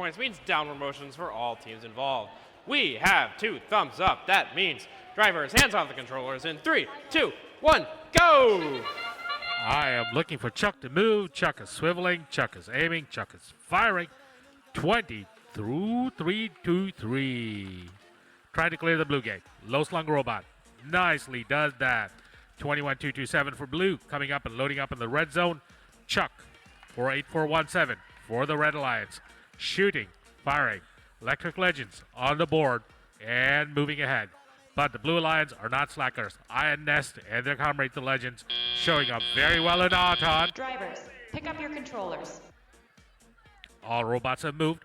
points means downward motions for all teams involved. We have 2 thumbs up. That means drivers, hands off the controllers in 3, 2, 1, go! I am looking for Chuck to move. Chuck is swiveling. Chuck is aiming. Chuck is firing. 20 through 3, 2, 3. Trying to clear the blue gate. Low slung robot. Nicely does that. 21-227 for blue. Coming up and loading up in the red zone. Chuck for 8417 for the Red Alliance. Shooting, firing. Electric Legends on the board and moving ahead. But the Blue Alliance are not slackers. Iron Nest and their comrade the Legends showing up very well in Auton. Drivers, pick up your controllers. All robots have moved.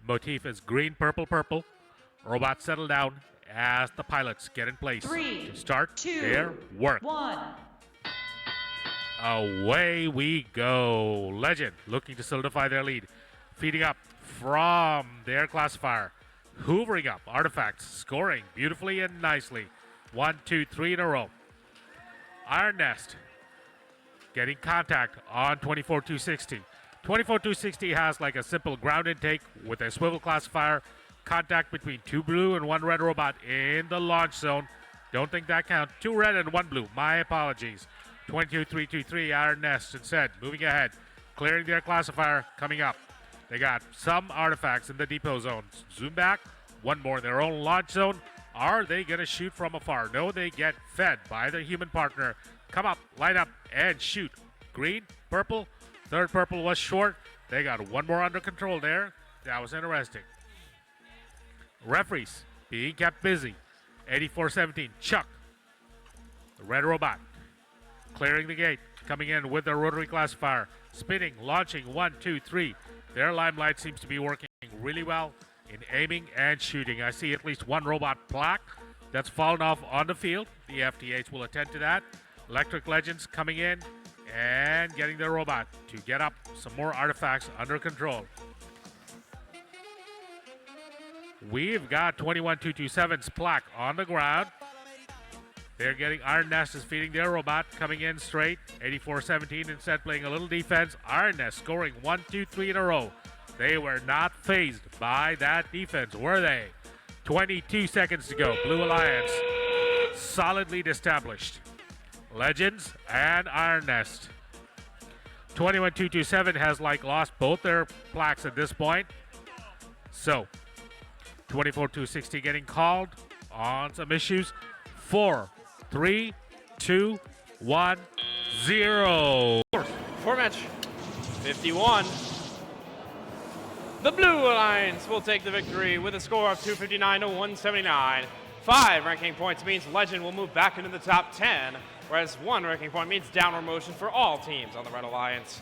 Motif is green, purple, purple. Robots settle down as the pilots get in place 3, to start 2, their work. 1. Away we go. Legend looking to solidify their lead. Feeding up from their classifier. Hoovering up artifacts, scoring beautifully and nicely. 1, 2, 3 in a row. Iron Nest getting contact on 24-260. 24-260 has like a simple ground intake with a swivel classifier. Contact between 2 blue and 1 red robot in the launch zone. Don't think that counts. 2 red and 1 blue. My apologies. 22-323 Iron Nest instead. Moving ahead. Clearing their classifier. Coming up. They got some artifacts in the depot zone. Zoom back. 1 more in their own launch zone. Are they going to shoot from afar? No, they get fed by their human partner. Come up, line up, and shoot. Green, purple. Third purple was short. They got 1 more under control there. That was interesting. Referees being kept busy. 84-17, Chuck. The red robot. Clearing the gate. Coming in with their rotary classifier. Spinning, launching, 1, 2, 3. Their limelight seems to be working really well in aiming and shooting. I see at least 1 robot plaque that's fallen off on the field. The FTH will attend to that. Electric Legends coming in and getting their robot to get up some more artifacts under control. We've got 21-227's plaque on the ground. They're getting Iron Nest is feeding their robot, coming in straight. 84-17 instead playing a little defense. Iron Nest scoring 1, 2, 3 in a row. They were not fazed by that defense, were they? 22 seconds to go. Blue Alliance solidly established. Legends and Iron Nest. 21-227 has lost both their plaques at this point. So 24-260 getting called on some issues. 4, 3, 2, 1, 0. For match 51. The Blue Alliance will take the victory with a score of 259-179. 5 ranking points means Legend will move back into the top 10, whereas 1 ranking point means downward motion for all teams on the Red Alliance.